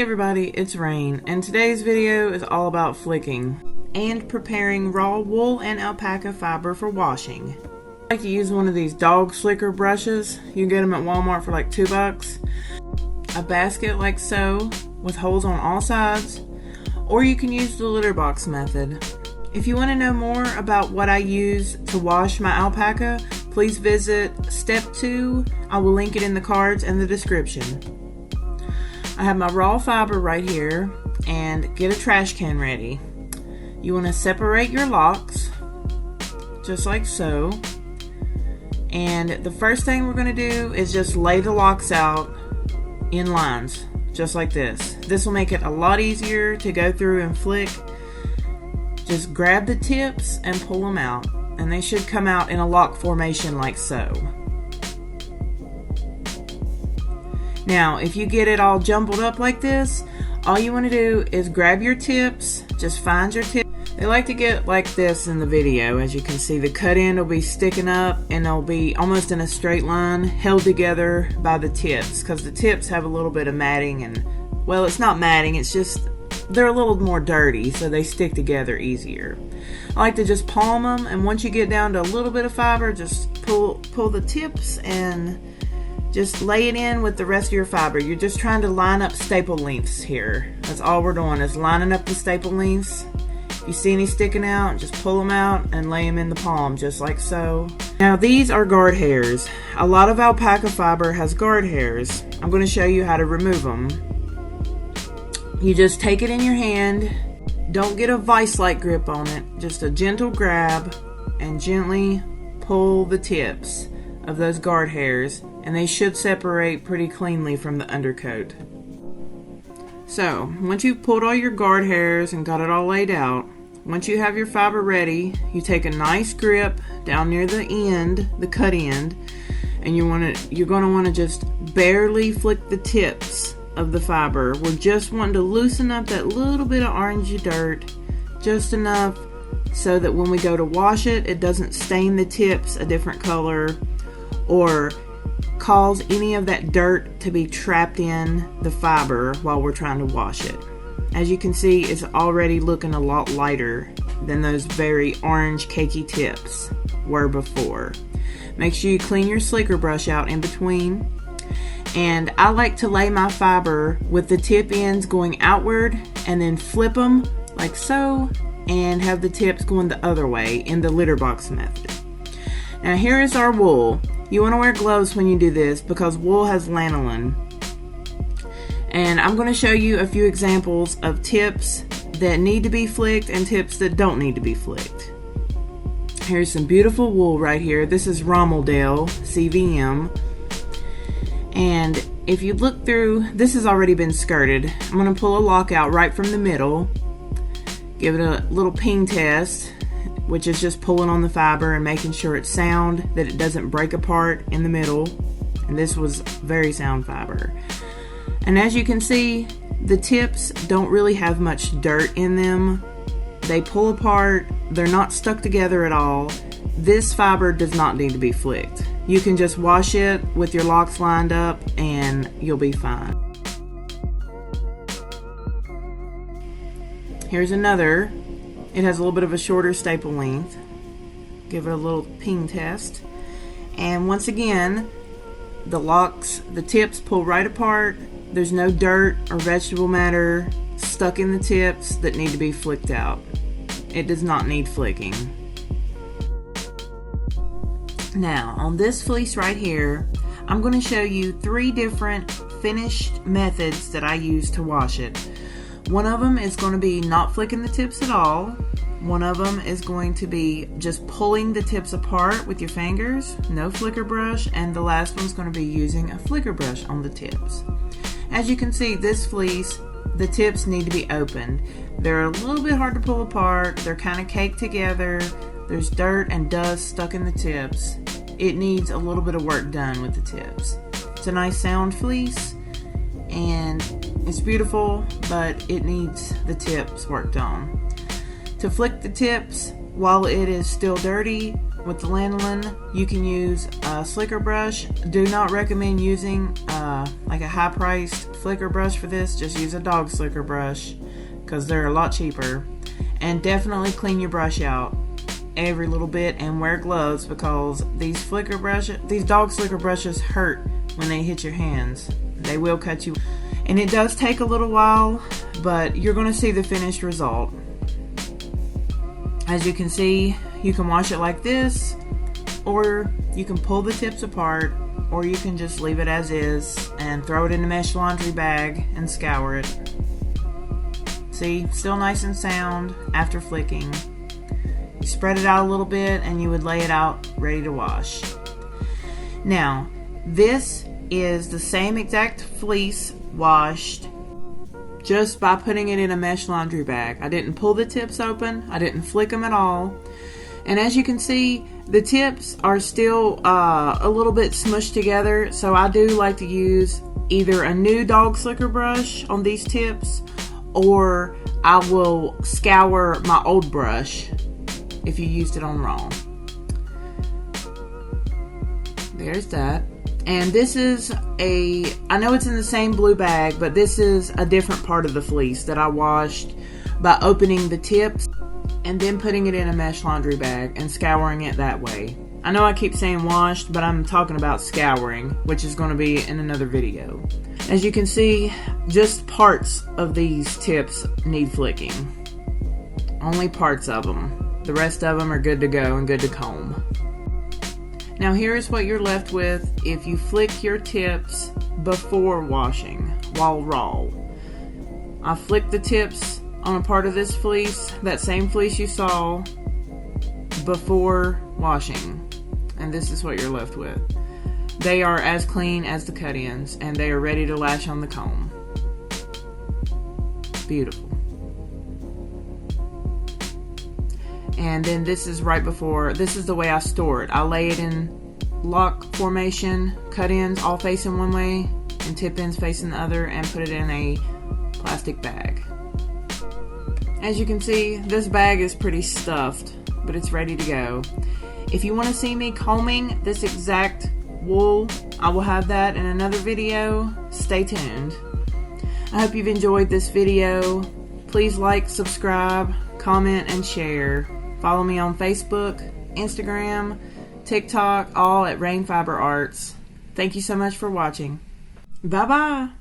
Hey everybody, it's Rain, and today's video is all about flicking and preparing raw wool and alpaca fiber for washing. I like to use one of these dog slicker brushes. You can get them at Walmart for like $2. A basket like so, with holes on all sides, or you can use the litter box method. If you want to know more about what I use to wash my alpaca, please visit step 2. I will link it in the cards and the description. I have my raw fiber right here, and get a trash can ready. You want to separate your locks, just like so. And the first thing we're going to do is just lay the locks out in lines, just like this. This will make it a lot easier to go through and flick. Just grab the tips and pull them out, and they should come out in a lock formation like so. Now, if you get it all jumbled up like this, all you want to do is grab your tips, just find your tip. They like to get like this in the video. As you can see, the cut end will be sticking up and they'll be almost in a straight line, held together by the tips, because the tips have a little bit of matting, and well, it's not matting, it's just they're a little more dirty, so they stick together easier. I like to just palm them, and once you get down to a little bit of fiber, just pull the tips and just lay it in with the rest of your fiber. You're just trying to line up staple lengths here. That's all we're doing, is lining up the staple lengths. If you see any sticking out, just pull them out and lay them in the palm, just like so. Now these are guard hairs. A lot of alpaca fiber has guard hairs. I'm going to show you how to remove them. You just take it in your hand. Don't get a vice-like grip on it. Just a gentle grab and gently pull the tips of those guard hairs, and they should separate pretty cleanly from the undercoat. So once you've pulled all your guard hairs and got it all laid out, once you have your fiber ready, you take a nice grip down near the end, the cut end, and you're going to want to just barely flick the tips of the fiber. We're just wanting to loosen up that little bit of orangey dirt, just enough so that when we go to wash it, it doesn't stain the tips a different color or cause any of that dirt to be trapped in the fiber while we're trying to wash it. As you can see, it's already looking a lot lighter than those very orange cakey tips were before. Make sure you clean your slicker brush out in between. And I like to lay my fiber with the tip ends going outward and then flip them like so, and have the tips going the other way in the litter box method. Now here is our wool. You want to wear gloves when you do this because wool has lanolin. And I'm going to show you a few examples of tips that need to be flicked and tips that don't need to be flicked. Here's some beautiful wool right here. This is Rommeldale CVM. And if you look through, this has already been skirted. I'm going to pull a lock out right from the middle. Give it a little ping test, which is just pulling on the fiber and making sure it's sound, that it doesn't break apart in the middle. And this was very sound fiber. And as you can see, the tips don't really have much dirt in them. They pull apart, they're not stuck together at all. This fiber does not need to be flicked. You can just wash it with your locks lined up and you'll be fine. Here's another. It has a little bit of a shorter staple length. Give it a little ping test. And once again, the tips pull right apart. There's no dirt or vegetable matter stuck in the tips that need to be flicked out. It does not need flicking. Now, on this fleece right here, I'm going to show you 3 different finished methods that I use to wash it. One of them is going to be not flicking the tips at all. One of them is going to be just pulling the tips apart with your fingers, no flicker brush, and the last one's going to be using a flicker brush on the tips. As you can see, this fleece, the tips need to be opened. They're a little bit hard to pull apart. They're kind of caked together. There's dirt and dust stuck in the tips. It needs a little bit of work done with the tips. It's a nice sound fleece and it's beautiful, but it needs the tips worked on. To flick the tips while it is still dirty, with the lanolin, you can use a slicker brush. Do not recommend using like a high-priced flicker brush for this. Just use a dog slicker brush because they're a lot cheaper. And definitely clean your brush out every little bit and wear gloves because these dog slicker brushes hurt when they hit your hands. They will cut you. And it does take a little while, but you're going to see the finished result. As you can see, you can wash it like this, or you can pull the tips apart, or you can just leave it as is and throw it in a mesh laundry bag and scour it. See, still nice and sound after flicking. You spread it out a little bit and you would lay it out ready to wash. Now, this is the same exact fleece washed just by putting it in a mesh laundry bag. I didn't pull the tips open, I didn't flick them at all. And as you can see, the tips are still a little bit smushed together, so I do like to use either a new dog slicker brush on these tips, or I will scour my old brush if you used it on Raw. There's that. And this is I know it's in the same blue bag, but this is a different part of the fleece that I washed by opening the tips and then putting it in a mesh laundry bag and scouring it that way. I know I keep saying washed, but I'm talking about scouring, which is going to be in another video. As you can see, just parts of these tips need flicking. Only parts of them. The rest of them are good to go and good to comb. Now here's what you're left with if you flick your tips before washing, while raw. I flicked the tips on a part of this fleece, that same fleece you saw, before washing. And this is what you're left with. They are as clean as the cut-ins, and they are ready to lash on the comb. Beautiful. And then this is right before, this is the way I store it. I lay it in lock formation, cut-ins all facing one way, and tip-ins facing the other, and put it in a plastic bag. As you can see, this bag is pretty stuffed, but it's ready to go. If you want to see me combing this exact wool, I will have that in another video. Stay tuned. I hope you've enjoyed this video. Please like, subscribe, comment, and share. Follow me on Facebook, Instagram, TikTok, all at Rain Fiber Arts. Thank you so much for watching. Bye-bye.